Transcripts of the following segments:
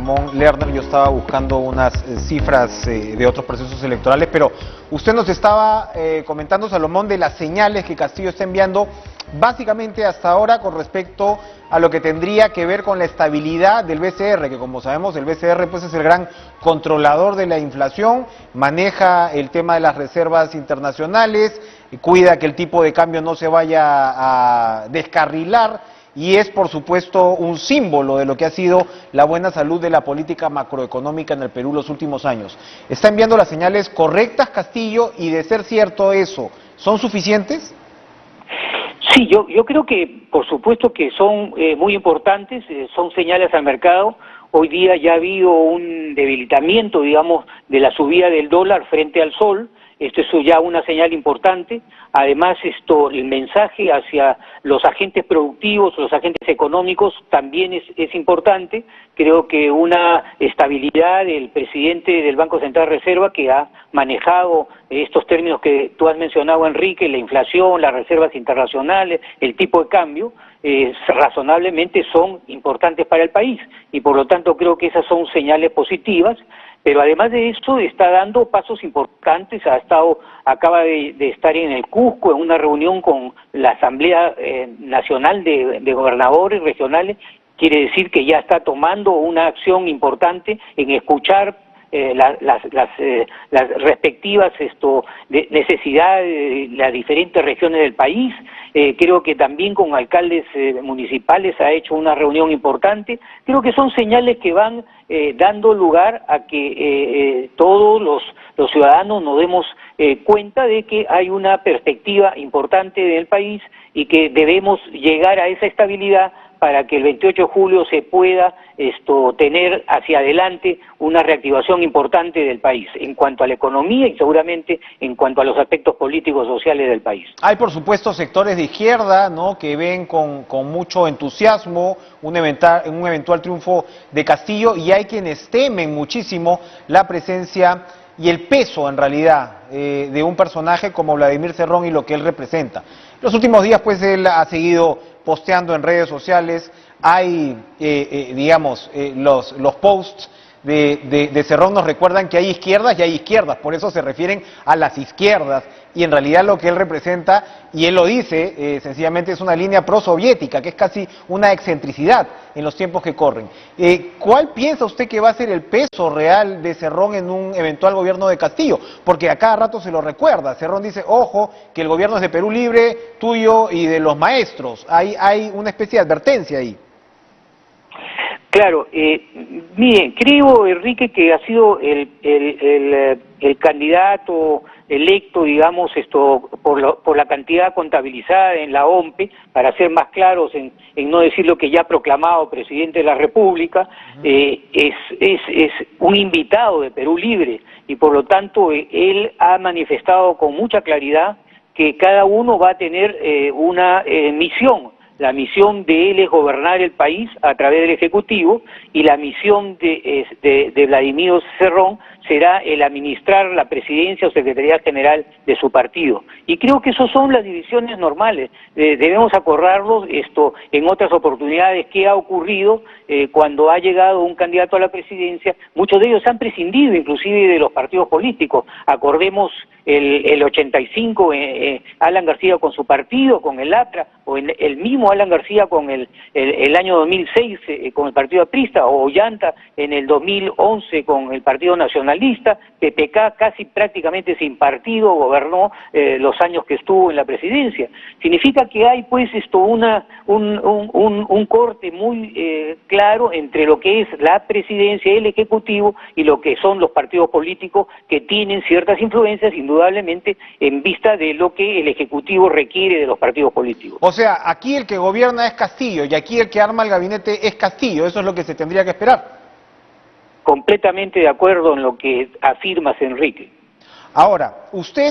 Salomón Lerner. Yo estaba buscando unas cifras de otros procesos electorales, pero usted nos estaba comentando, Salomón, de las señales que Castillo está enviando básicamente hasta ahora con respecto a lo que tendría que ver con la estabilidad del BCR, que como sabemos el BCR pues es el gran controlador de la inflación, maneja el tema de las reservas internacionales, cuida que el tipo de cambio no se vaya a descarrilar, y es por supuesto un símbolo de lo que ha sido la buena salud de la política macroeconómica en el Perú los últimos años. ¿Está enviando las señales correctas Castillo? Y de ser cierto eso, ¿son suficientes? Sí, yo creo que por supuesto que son muy importantes, son señales al mercado. Hoy día ya ha habido un debilitamiento, digamos, de la subida del dólar frente al sol. Esto es ya una señal importante. Además, el mensaje hacia los agentes productivos, los agentes económicos, también es importante. Creo que una estabilidad del presidente del Banco Central de Reserva, que ha manejado estos términos que tú has mencionado, Enrique, la inflación, las reservas internacionales, el tipo de cambio, razonablemente son importantes para el país, y por lo tanto creo que esas son señales positivas. Pero además de esto está dando pasos importantes, acaba de estar en el Cusco en una reunión con la Asamblea Nacional de Gobernadores Regionales. Quiere decir que ya está tomando una acción importante en escuchar las respectivas necesidades de las diferentes regiones del país. Creo que también con alcaldes municipales ha hecho una reunión importante. Creo que son señales que van dando lugar a que todos los ciudadanos nos demos cuenta de que hay una perspectiva importante del país y que debemos llegar a esa estabilidad para que el 28 de julio se pueda tener hacia adelante una reactivación importante del país en cuanto a la economía y seguramente en cuanto a los aspectos políticos sociales del país. Hay por supuesto sectores de izquierda, ¿no?, que ven con mucho entusiasmo un eventual triunfo de Castillo, y hay quienes temen muchísimo la presencia y el peso en realidad de un personaje como Vladimir Cerrón y lo que él representa. Los últimos días pues él ha seguido posteando en redes sociales, hay los posts de Cerrón nos recuerdan que hay izquierdas y hay izquierdas, por eso se refieren a las izquierdas, y en realidad lo que él representa, y él lo dice, sencillamente es una línea prosoviética, que es casi una excentricidad en los tiempos que corren. ¿Cuál piensa usted que va a ser el peso real de Cerrón en un eventual gobierno de Castillo? Porque a cada rato se lo recuerda, Cerrón dice, ojo, que el gobierno es de Perú Libre, tuyo y de los maestros, hay una especie de advertencia ahí. Claro, miren, creo, Enrique, que ha sido el candidato electo, digamos, por la cantidad contabilizada en la OMPE, para ser más claros en no decir lo que ya ha proclamado presidente de la República, es un invitado de Perú Libre, y por lo tanto él ha manifestado con mucha claridad que cada uno va a tener una misión. La misión de él es gobernar el país a través del Ejecutivo, y la misión de Vladimir Cerrón será el administrar la presidencia o secretaría general de su partido. Y creo que esas son las divisiones normales. Debemos acordarnos en otras oportunidades que ha ocurrido cuando ha llegado un candidato a la presidencia. Muchos de ellos han prescindido inclusive de los partidos políticos. Acordemos el 85, Alan García con su partido, con el APRA, o el mismo Alan García con el año 2006 con el Partido Aprista, o Ollanta en el 2011 con el Partido Nacionalista. PPK casi prácticamente sin partido gobernó los años que estuvo en la presidencia. Significa que hay pues un corte muy claro entre lo que es la presidencia, el Ejecutivo, y lo que son los partidos políticos, que tienen ciertas influencias indudablemente en vista de lo que el Ejecutivo requiere de los partidos políticos. O sea, aquí el que gobierna es Castillo y aquí el que arma el gabinete es Castillo, eso es lo que se tendría que esperar. Completamente de acuerdo en lo que afirmas, Enrique. Ahora, usted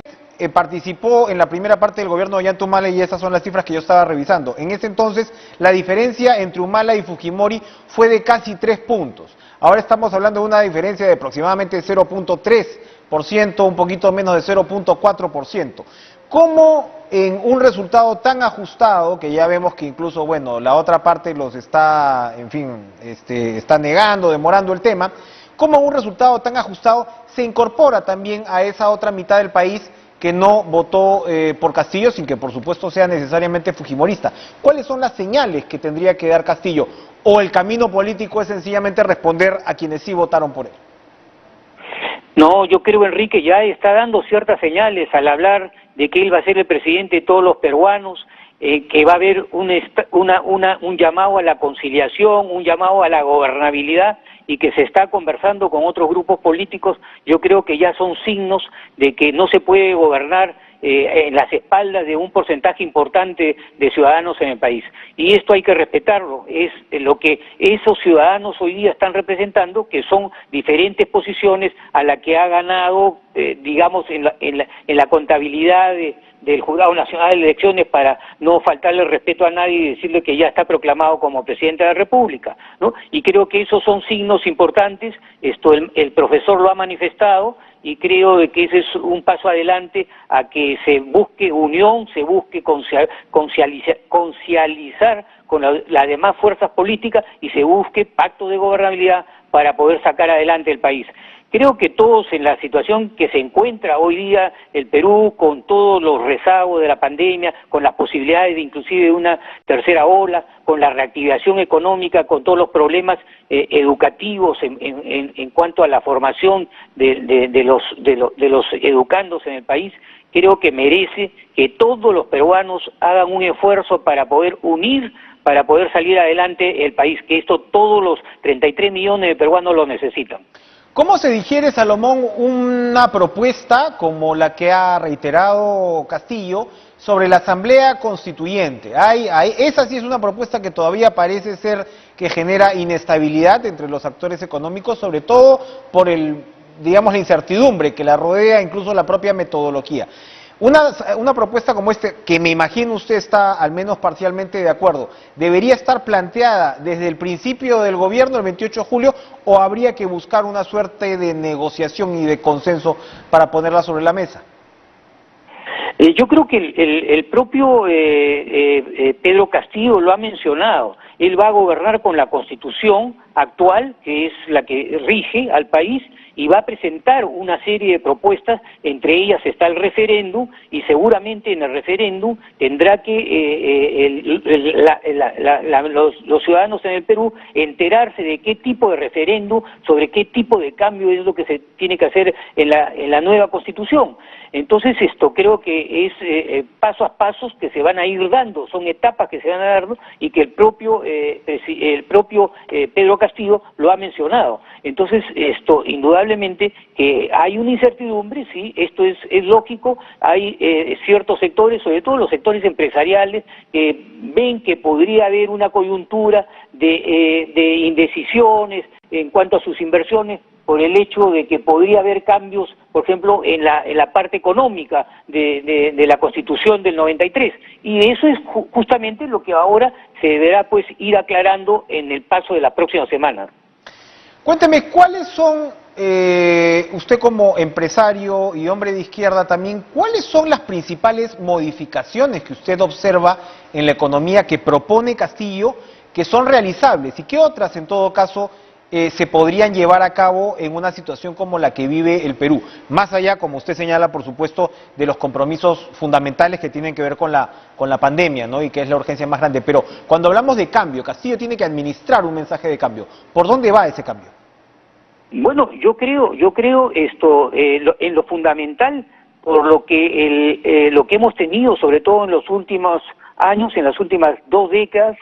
participó en la primera parte del gobierno de Ollanta Humala, y esas son las cifras que yo estaba revisando. En ese entonces, la diferencia entre Humala y Fujimori fue de casi 3 puntos. Ahora estamos hablando de una diferencia de aproximadamente 0.3%, un poquito menos de 0.4%. ¿Cómo en un resultado tan ajustado, que ya vemos que incluso, bueno, la otra parte los está, en fin, está negando, demorando el tema, cómo un resultado tan ajustado se incorpora también a esa otra mitad del país que no votó por Castillo, sin que por supuesto sea necesariamente fujimorista? ¿Cuáles son las señales que tendría que dar Castillo? ¿O el camino político es sencillamente responder a quienes sí votaron por él? No, yo creo, Enrique, ya está dando ciertas señales al hablar de que él va a ser el presidente de todos los peruanos, que va a haber un llamado a la conciliación, un llamado a la gobernabilidad, y que se está conversando con otros grupos políticos. Yo creo que ya son signos de que no se puede gobernar en las espaldas de un porcentaje importante de ciudadanos en el país. Y esto hay que respetarlo, es lo que esos ciudadanos hoy día están representando, que son diferentes posiciones a la que ha ganado, digamos, en la contabilidad del Jurado Nacional de Elecciones, para no faltarle respeto a nadie y decirle que ya está proclamado como presidente de la República, ¿no? Y creo que esos son signos importantes, el profesor lo ha manifestado, y creo que ese es un paso adelante a que se busque unión, se busque concializar con las demás fuerzas políticas y se busque pacto de gobernabilidad para poder sacar adelante el país. Creo que todos, en la situación que se encuentra hoy día el Perú, con todos los rezagos de la pandemia, con las posibilidades de inclusive de una tercera ola, con la reactivación económica, con todos los problemas educativos en cuanto a la formación de los educandos en el país, creo que merece que todos los peruanos hagan un esfuerzo para poder unir, para poder salir adelante el país, que esto todos los 33 millones de peruanos lo necesitan. ¿Cómo se digiere, Salomón, una propuesta como la que ha reiterado Castillo sobre la Asamblea Constituyente? Esa sí es una propuesta que todavía parece ser que genera inestabilidad entre los actores económicos, sobre todo por digamos, la incertidumbre que la rodea, incluso la propia metodología. Una propuesta como esta, que me imagino usted está al menos parcialmente de acuerdo, ¿debería estar planteada desde el principio del gobierno, el 28 de julio, o habría que buscar una suerte de negociación y de consenso para ponerla sobre la mesa? Yo creo que el propio Pedro Castillo lo ha mencionado. Él va a gobernar con la Constitución actual, que es la que rige al país, y va a presentar una serie de propuestas, entre ellas está el referéndum, y seguramente en el referéndum tendrá que los ciudadanos en el Perú enterarse de qué tipo de referéndum, sobre qué tipo de cambio es lo que se tiene que hacer en la nueva Constitución. Entonces creo que es paso a pasos que se van a ir dando, son etapas que se van a dar, y que el propio Pedro Castillo lo ha mencionado. Entonces indudablemente que hay una incertidumbre, sí, esto es lógico, hay ciertos sectores, sobre todo los sectores empresariales, que ven que podría haber una coyuntura de indecisiones en cuanto a sus inversiones, por el hecho de que podría haber cambios, por ejemplo, en la parte económica de la Constitución del 93. Y eso es justamente lo que ahora se deberá pues ir aclarando en el paso de la próxima semana. Cuénteme, ¿cuáles son, usted como empresario y hombre de izquierda también, cuáles son las principales modificaciones que usted observa en la economía que propone Castillo, que son realizables, y qué otras en todo caso se podrían llevar a cabo en una situación como la que vive el Perú? Más allá, como usted señala, por supuesto, de los compromisos fundamentales que tienen que ver con la pandemia, ¿no? Y que es la urgencia más grande. Pero cuando hablamos de cambio, Castillo tiene que administrar un mensaje de cambio. ¿Por dónde va ese cambio? Bueno, yo creo en lo fundamental, por lo que hemos tenido, sobre todo en los últimos años, en las últimas 2 décadas,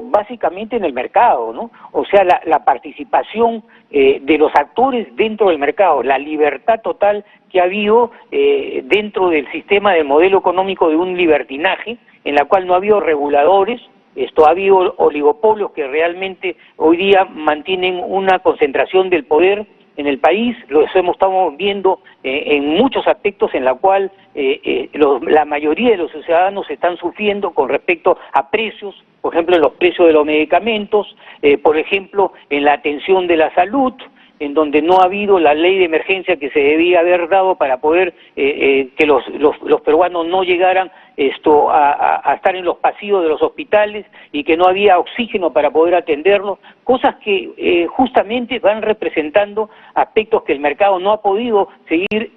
básicamente en el mercado, ¿no? O sea, la participación de los actores dentro del mercado, la libertad total que ha habido dentro del sistema del modelo económico, de un libertinaje en la cual no ha habido reguladores. Ha habido oligopolios que realmente hoy día mantienen una concentración del poder en el país. Estamos viendo en muchos aspectos en la cual la mayoría de los ciudadanos están sufriendo con respecto a precios, por ejemplo en los precios de los medicamentos, por ejemplo en la atención de la salud, en donde no ha habido la ley de emergencia que se debía haber dado para poder que los peruanos no llegaran a estar en los pasillos de los hospitales y que no había oxígeno para poder atenderlos, cosas que justamente van representando aspectos que el mercado no ha podido seguir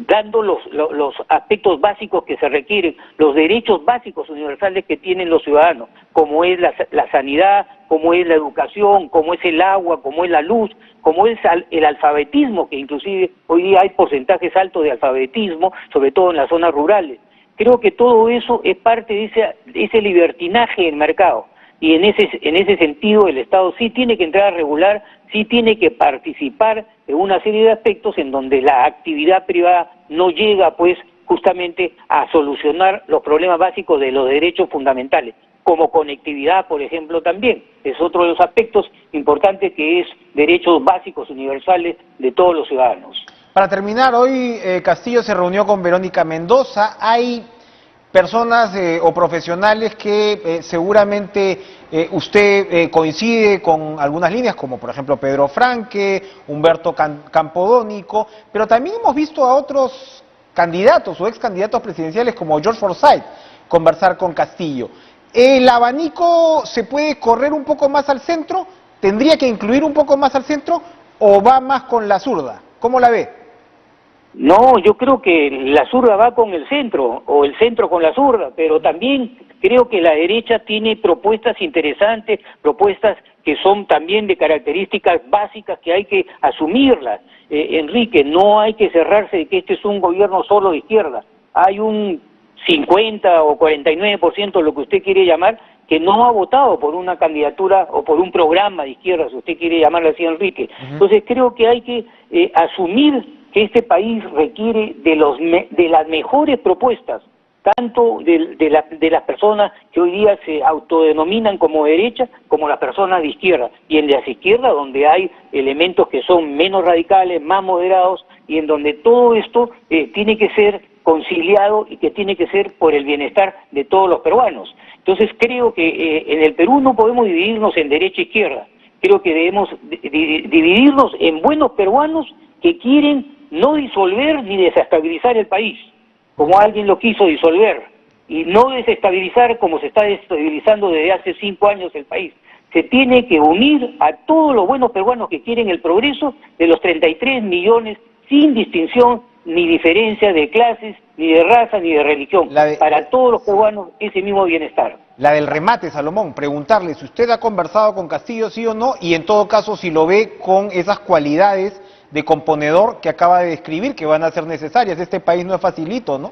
dando los aspectos básicos que se requieren, los derechos básicos universales que tienen los ciudadanos, como es la sanidad, como es la educación, como es el agua, como es la luz, como es el alfabetismo, que inclusive hoy día hay porcentajes altos de alfabetismo, sobre todo en las zonas rurales. Creo que todo eso es parte de ese libertinaje del mercado, y en ese sentido el Estado sí tiene que entrar a regular, sí tiene que participar en una serie de aspectos en donde la actividad privada no llega pues justamente a solucionar los problemas básicos de los derechos fundamentales, como conectividad, por ejemplo, también. Es otro de los aspectos importantes que es derechos básicos universales de todos los ciudadanos. Para terminar, hoy Castillo se reunió con Verónica Mendoza. Hay personas o profesionales que seguramente usted coincide con algunas líneas, como por ejemplo Pedro Franque, Humberto Campodónico, pero también hemos visto a otros candidatos o ex candidatos presidenciales como George Forsyth conversar con Castillo. ¿El abanico se puede correr un poco más al centro? ¿Tendría que incluir un poco más al centro o va más con la zurda? ¿Cómo la ve? No, yo creo que la zurda va con el centro, o el centro con la zurda, pero también creo que la derecha tiene propuestas interesantes, propuestas que son también de características básicas que hay que asumirlas. Enrique, no hay que cerrarse de que este es un gobierno solo de izquierda. Hay un 50 o 49%, lo que usted quiere llamar, que no ha votado por una candidatura o por un programa de izquierda, si usted quiere llamarlo así, Enrique. Entonces creo que hay que asumir que este país requiere de las mejores propuestas, tanto de las personas que hoy día se autodenominan como derecha, como las personas de izquierda, y en las izquierdas donde hay elementos que son menos radicales, más moderados, y en donde todo esto tiene que ser conciliado y que tiene que ser por el bienestar de todos los peruanos. Entonces creo que en el Perú no podemos dividirnos en derecha e izquierda, creo que debemos dividirnos en buenos peruanos que quieren no disolver ni desestabilizar el país, como alguien lo quiso disolver, y no desestabilizar como se está desestabilizando desde hace 5 años el país. Se tiene que unir a todos los buenos peruanos que quieren el progreso de los 33 millones, sin distinción ni diferencia de clases, ni de raza, ni de religión. Para todos los peruanos ese mismo bienestar. La del remate, Salomón, preguntarle si usted ha conversado con Castillo, sí o no, y en todo caso si lo ve con esas cualidades de componedor que acaba de describir, que van a ser necesarias. Este país no es facilito, ¿no?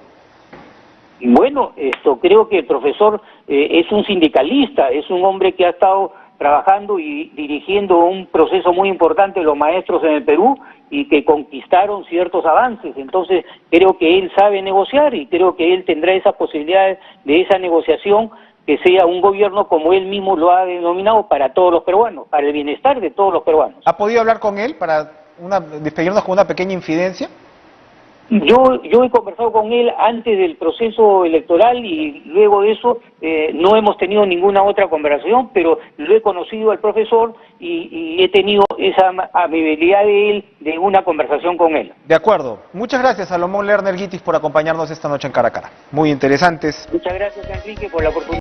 Bueno, creo que el profesor es un sindicalista, es un hombre que ha estado trabajando y dirigiendo un proceso muy importante de los maestros en el Perú y que conquistaron ciertos avances. Entonces creo que él sabe negociar y creo que él tendrá esas posibilidades de esa negociación, que sea un gobierno como él mismo lo ha denominado para todos los peruanos, para el bienestar de todos los peruanos. ¿Ha podido hablar con él para despedirnos con una pequeña infidencia? Yo he conversado con él antes del proceso electoral y luego de eso no hemos tenido ninguna otra conversación, pero lo he conocido al profesor y he tenido esa amabilidad de él de una conversación con él. De acuerdo. Muchas gracias, Salomón Lerner Guitis, por acompañarnos esta noche en Cara a Cara. Muy interesantes. Muchas gracias, Enrique, por la oportunidad.